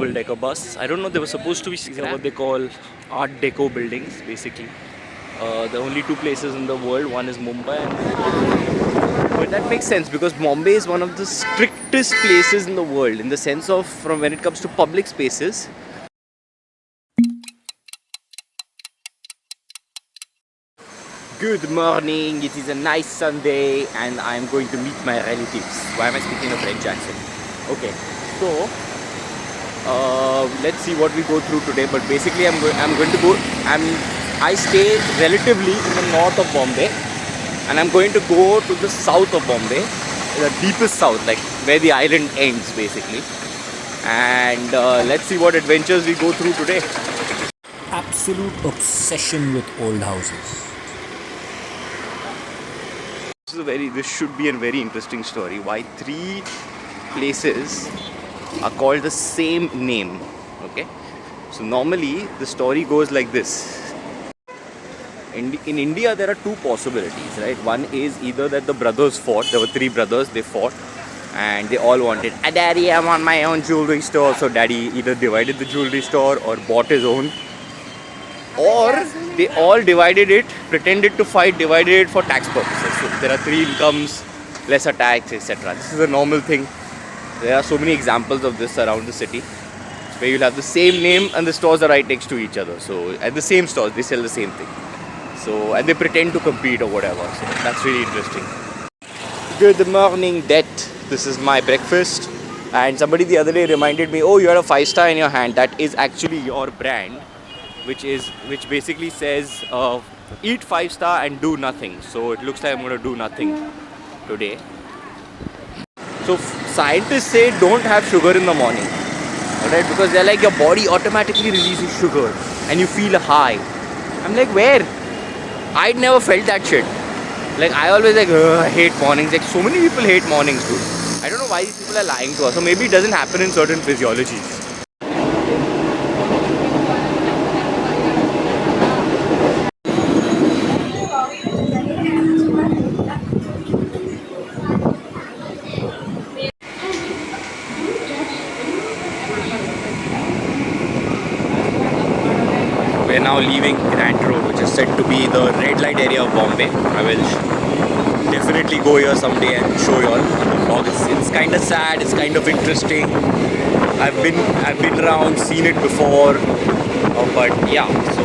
double-decker bus. I don't know, they were supposed to be what they call Art Deco buildings, basically. The only two places in the world, one is Mumbai and but that makes sense because Bombay is one of the strictest places in the world in the sense of from when it comes to public spaces. Good morning, it is a nice Sunday and I am going to meet my relatives. Why am I speaking a French accent? Okay, so let's see what we go through today, but basically I stay relatively in the north of Bombay and I'm going to go to the south of Bombay, the deepest south, like where the island ends basically, and let's see what adventures we go through today. Absolute obsession with old houses. This should be a very interesting story. Why three places are called the same name? Okay, so normally the story goes like this. In India, there are two possibilities, right? One is either that the brothers fought. There were three brothers. They fought, and they all wanted, "Daddy, I want my own jewelry store." So daddy either divided the jewelry store or bought his own, or they all divided it, pretended to fight, divided it for tax purposes. So there are three incomes, lesser tax, etc. This is a normal thing. There are so many examples of this around the city, where you'll have the same name and the stores are right next to each other. So at the same stores, they sell the same thing. So and they pretend to compete or whatever. So that's really interesting. Good morning, Det. This is my breakfast. And somebody the other day reminded me, oh, you had a 5-star in your hand. That is actually your brand, which basically says eat 5-star and do nothing. So it looks like I'm going to do nothing today. So scientists say don't have sugar in the morning, alright? Because they're like your body automatically releases sugar and you feel a high. I'm like, where? I'd never felt that shit. Like I always like I hate mornings. Like so many people hate mornings, dude. I don't know why these people are lying to us. Or maybe it doesn't happen in certain physiologies. We are now leaving Grant Road, which is said to be the red light area of Bombay. I will definitely go here someday and show you all on the vlog. It's kind of sad. It's kind of interesting. I've been around, seen it before, but yeah. So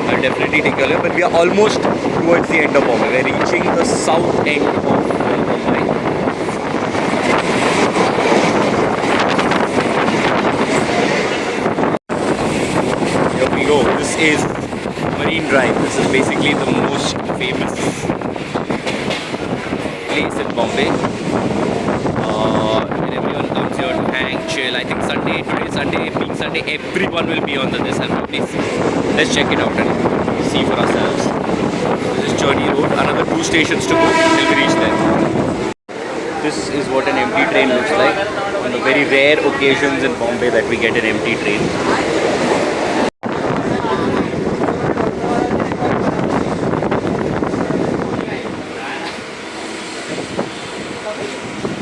I'll definitely take a look. But we are almost towards the end of Bombay. We're reaching the south end of Bombay. This is Marine Drive. This is basically the most famous place in Bombay. And everyone comes here to hang, chill. I think today Sunday, being Sunday, everyone will be on this and probably see. Let's check it out and see for ourselves. This is Journey Road. Another 2 stations to go till we reach there. This is what an empty train looks like. On the very rare occasions in Bombay that we get an empty train.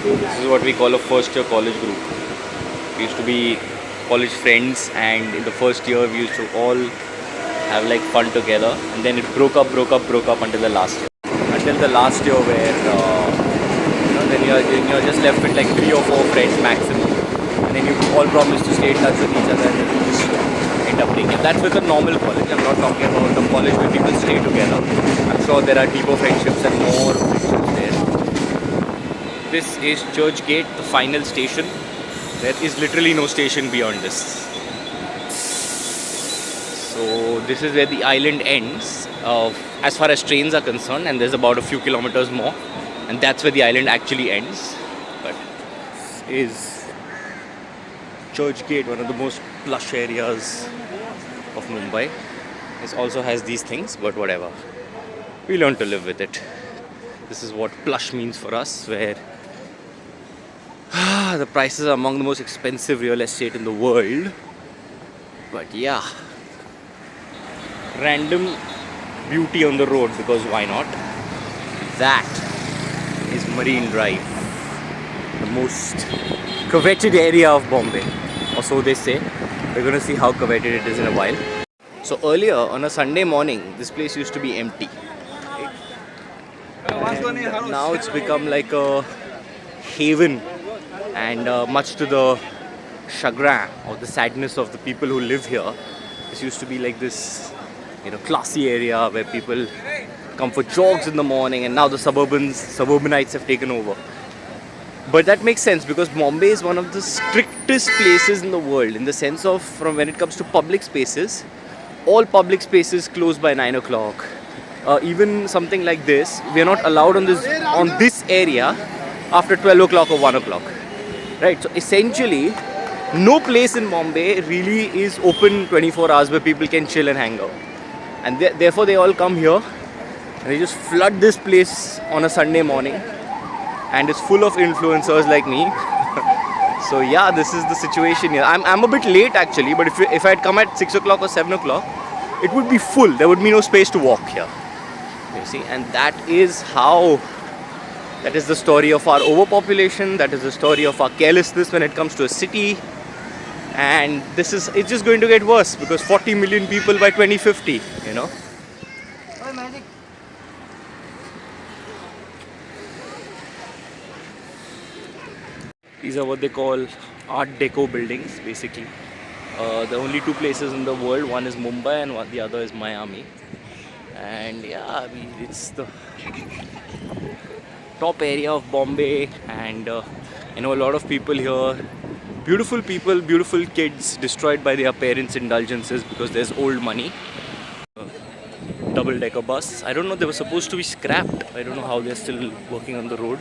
This is what we call a first year college group. We used to be college friends, and in the first year we used to all have like fun together, and then it broke up until the last year. Until the last year where then you're just left with like 3 or 4 friends maximum, and then you all promise to stay in touch with each other and then you just end up breaking. That's with a normal college. I'm not talking about a college where people stay together. I'm sure there are deeper friendships and more friendships there. This is Church Gate, the final station. There is literally no station beyond this. So this is where the island ends as far as trains are concerned, and there's about a few kilometers more, and that's where the island actually ends. But this is Church Gate, one of the most plush areas of Mumbai. This also has these things, but whatever. We learn to live with it. This is what plush means for us, where the prices are among the most expensive real estate in the world. But yeah, random beauty on the road, because why not? That is Marine Drive, the most coveted area of Bombay. or so they say. We're gonna see how coveted it is in a while. So earlier on a Sunday morning, this place used to be empty. And now it's become like a haven, and much to the chagrin or the sadness of the people who live here, this used to be like this, classy area where people come for jogs in the morning, and now the suburbanites have taken over. But that makes sense because Bombay is one of the strictest places in the world in the sense of, from when it comes to public spaces, all public spaces close by 9 o'clock. Even something like this, we are not allowed on this area after 12 o'clock or 1 o'clock. Right? So essentially, no place in Bombay really is open 24 hours where people can chill and hang out. And therefore they all come here and they just flood this place on a Sunday morning. And it's full of influencers like me. So yeah, this is the situation here. I'm a bit late actually, but if I had come at 6 o'clock or 7 o'clock, it would be full. There would be no space to walk here. You see, and that is the story of our overpopulation. That is the story of our carelessness when it comes to a city. And it's just going to get worse because 40 million people by 2050, These are what they call Art Deco buildings, basically. The only two places in the world, one is Mumbai and the other is Miami. And yeah, it's the top area of Bombay, and a lot of people here. Beautiful people, beautiful kids, destroyed by their parents' indulgences because there's old money. Double-decker bus. I don't know, they were supposed to be scrapped. I don't know how they're still working on the road.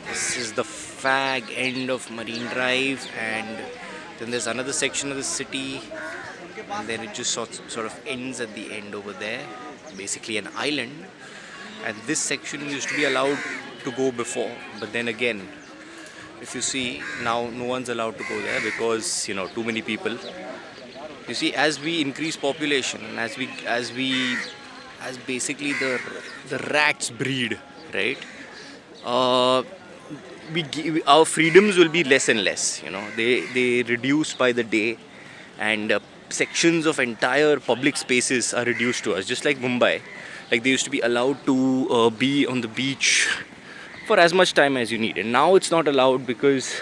This is the fag end of Marine Drive, and then there's another section of the city, and then it just sort of ends at the end over there, basically an island. And this section used to be allowed to go before, but then again, if you see, now no one's allowed to go there because too many people. You see, as we increase population, and as basically the rats breed, right? Our freedoms will be less and less. They reduce by the day, and sections of entire public spaces are reduced to us. Just like Mumbai, like they used to be allowed to be on the beach for as much time as you need, and now it's not allowed because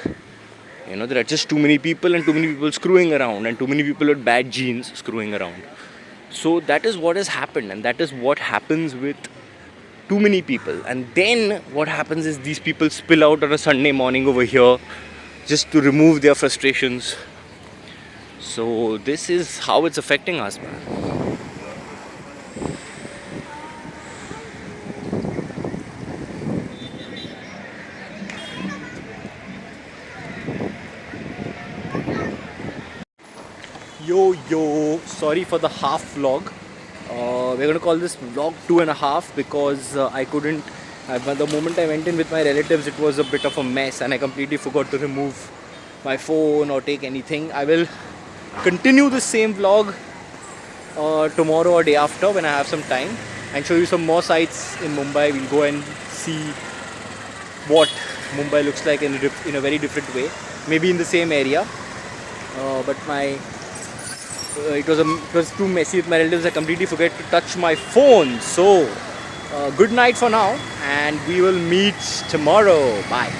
there are just too many people and too many people screwing around and too many people with bad genes screwing around. So that is what has happened, and that is what happens with too many people. And then what happens is these people spill out on a Sunday morning over here just to remove their frustrations. So this is how it's affecting us, man. Yo, sorry for the half vlog. We're going to call this vlog 2.5 because I couldn't, the moment I went in with my relatives, it was a bit of a mess and I completely forgot to remove my phone or take anything. I will continue the same vlog tomorrow or day after when I have some time and show you some more sites in Mumbai. We'll go and see what Mumbai looks like in a very different way, maybe in the same area, but it was too messy with my relatives. I completely forget to touch my phone. So good night for now, and we will meet tomorrow. Bye.